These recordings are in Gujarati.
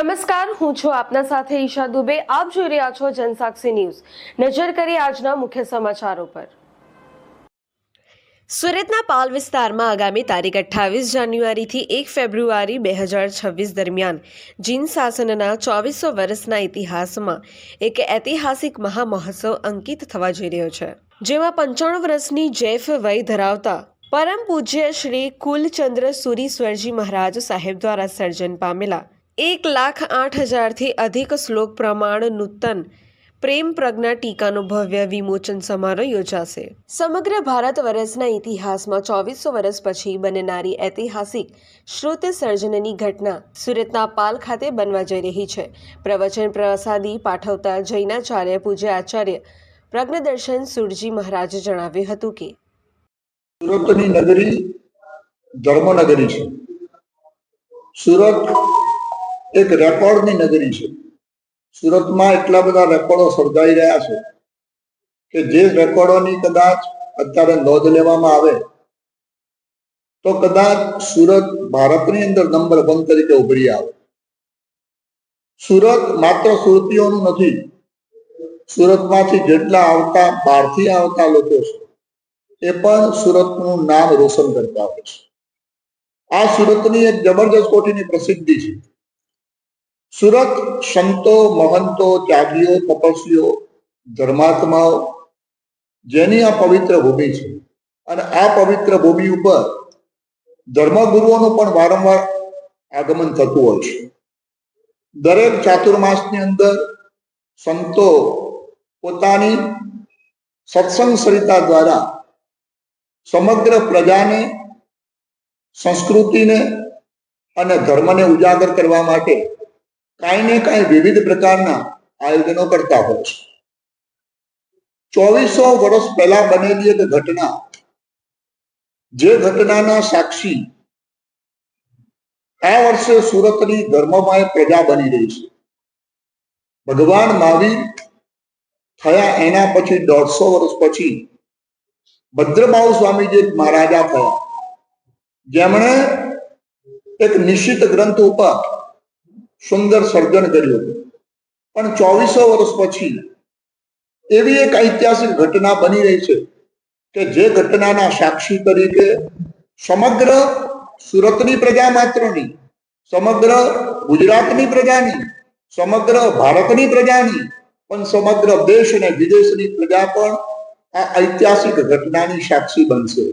નમસ્કાર, હું છું આપના સાથે ઈશા દુબે. આપ જોઈ રહ્યા છો જનસાક્ષી ન્યૂઝ. નજર કરીએ આજના મુખ્ય સમાચારો પર. સુરતના પાલ વિસ્તારમાં આગામી તારીખ 28 જાન્યુઆરીથી 1 ફેબ્રુઆરી 2026 દરમિયાન જીન શાસનના 2400 વર્ષના ઇતિહાસમાં એક ઐતિહાસિક મહામહોત્સવ અંકિત થવા જઈ રહ્યો છે, જેમાં 95 વર્ષની જેફ વય ધરાવતા પરમ પૂજ્ય શ્રી કુલચંદ્ર સુરીશ્વરજી મહારાજ સાહેબ દ્વારા સર્જન પામેલા 1,08,000થી અધિક શ્લોક પ્રમાણ નૂતન પ્રેમ પ્રજ્ઞા ટીકાનો ભવ્ય વિમોચન સમારોહ યોજાશે. સમગ્ર ભારત વર્ષના ઇતિહાસમાં 2400 વર્ષ પછી બનનારી ઐતિહાસિક શ્રુત સર્જનની ઘટના સુરતના પાલ ખાતે બનવા જઈ રહી છે. પ્રવચન પ્રસાદી પાઠવતા જૈનાચાર્ય પૂજ્ય આચાર્ય પ્રજ્ઞદર્શન સુરજી મહારાજે જણાવ્યું હતું કે સુરતની નગરી ધર્મનગરી છે. સુરત એક રેકોર્ડની નગરી છે. સુરતમાં એટલા બધા રેકોર્ડો સર્જાઈ રહ્યા છે કે જે રેકોર્ડોની કદાચ અત્યારે નોંધ લેવામાં આવે તો કદાચ સુરત ભારતની અંદર નંબર 1 તરીકે ઉભરી આવે. સુરત માત્ર સુરતીઓનું નથી, સુરતમાંથી જેટલા આવતા બહારથી આવતા લોકો છે એ પણ સુરતનું નામ રોશન કરતા હોય છે. આ સુરતની એક જબરજસ્ત કોટીની પ્રસિદ્ધિ છે. સુરત સંતો, મહંતો, ત્યાગીઓ, તપસ્વીઓ, ધર્માત્માઓ જેની આ પવિત્ર ભૂમિ છે અને આ પવિત્ર ભૂમિ ઉપર ધર્મગુરુઓનું પણ વારંવાર આગમન થતું હોય છે. દરેક ચાતુર્માસની અંદર સંતો પોતાની સત્સંગ સરિતા દ્વારા સમગ્ર પ્રજાને, સંસ્કૃતિને અને ધર્મને ઉજાગર કરવા માટે કાંઈ ને કાંઈ વિવિધ પ્રકારના આયોજનો કરતા હોય છે. 2400 વર્ષ પહેલા બનેલી એક ઘટના, જે ઘટનાના સાક્ષી આ વર્ષે સુરતની ધર્મમય પ્રજા બની રહી છે. ભગવાન મહાવીર થયા એના પછી 150 વર્ષ પછી ભદ્રબાહુ સ્વામીજી મહારાજા થયા, જેમણે એક નિશ્ચિત ગ્રંથ ઉપર સુંદર સર્જન કર્યું હતું. પણ 2400 વર્ષ પછી એવી એક ઐતિહાસિક ઘટના બની રહી છે કે જે ઘટનાના સાક્ષી તરીકે સમગ્ર સુરતની પ્રજા માત્ર નહીં, સમગ્ર ગુજરાતની પ્રજાની, સમગ્ર ભારતની પ્રજાની, પણ સમગ્ર દેશ અને વિદેશની પ્રજા પણ આ ઐતિહાસિક ઘટનાની સાક્ષી બનશે.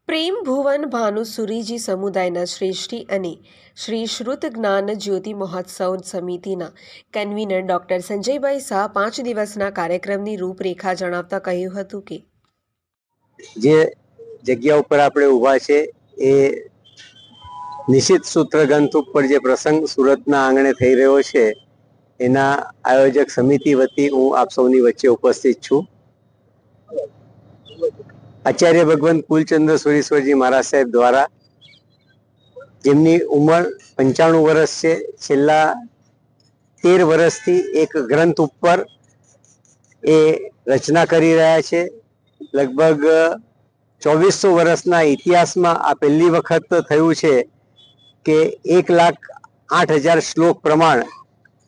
પ્રેમ ભુવન ભાનુસુરીજી સમુદાયના શ્રેષ્ઠી અને શ્રી શ્રુત જ્ઞાન જ્યોતિ મહોત્સવ સમિતિના કન્વીનર ડોક્ટર સંજયભાઈ શાહ 5 દિવસના કાર્યક્રમની રૂપરેખા જણાવતા કહ્યું હતું કે જે જગ્યા ઉપર આપણે ઊભા છે એ નિશ્ચિત સૂત્ર ગ્રંથ ઉપર જે પ્રસંગ સુરતના આંગણે થઈ રહ્યો છે એના આયોજક સમિતિ વતી હું આપ સૌની વચ્ચે ઉપસ્થિત છું. આચાર્ય ભગવાન કુલચંદ્ર સુરીશ્વરજી મહારાજ સાહેબ દ્વારા, જેમની ઉંમર 95 વર્ષ છે, છેલ્લા 13 વર્ષથી એક ગ્રંથ ઉપર એ રચના કરી રહ્યા છે. લગભગ 2400 વર્ષના ઇતિહાસમાં આ પહેલી વખત થયું છે કે 1,08,000 શ્લોક પ્રમાણ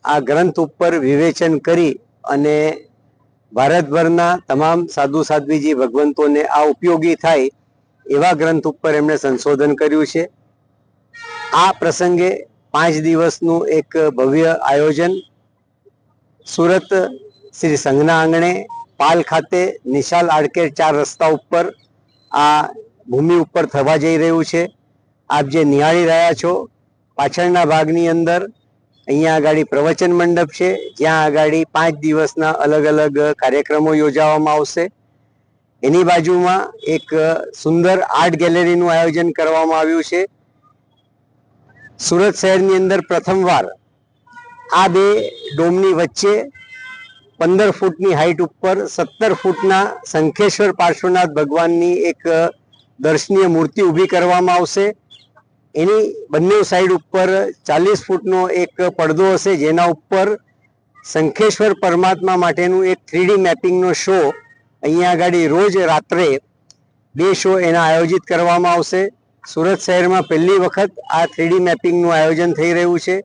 આ ગ્રંથ ઉપર વિવેચન કરી અને ભારતભરના તમામ સાધુ સાધ્વીજી ભગવંતોને આ ઉપયોગી થાય એવા ગ્રંથ ઉપર એમણે સંશોધન કર્યું છે. આ પ્રસંગે 5 દિવસનું એક ભવ્ય આયોજન સુરત શ્રી સંઘના આંગણે પાલ ખાતે નિશાલ આડકેર 4 રસ્તા ઉપર આ ભૂમિ ઉપર થવા જઈ રહ્યું છે. આપ જે નિહાળી રહ્યા છો પાછળના ભાગની અંદર અહીંયા આગળ પ્રવચન મંડપ છે, જ્યાં આગળ 5 દિવસના અલગ અલગ કાર્યક્રમો યોજવામાં આવશે. એની બાજુમાં એક સુંદર આર્ટ ગેલેરીનું આયોજન કરવામાં આવ્યું છે. સુરત શહેરની અંદર પ્રથમવાર આ બે ડોમની વચ્ચે 15 ફૂટની હાઈટ ઉપર 17 ફૂટના શંખેશ્વર પાર્શ્વનાથ ભગવાનની એક દર્શનીય મૂર્તિ ઊભી કરવામાં આવશે. એની બંને સાઈડ ઉપર 40 ફૂટનો એક પડદો હશે, જેના ઉપર શંખેશ્વર પરમાત્મા માટેનું એક 3D મેપિંગનો શો અહીંયા આગળ રોજ રાત્રે 2 શો એના આયોજિત કરવામાં આવશે. સુરત શહેરમાં પહેલી વખત આ 3D મેપિંગનું આયોજન થઈ રહ્યું છે.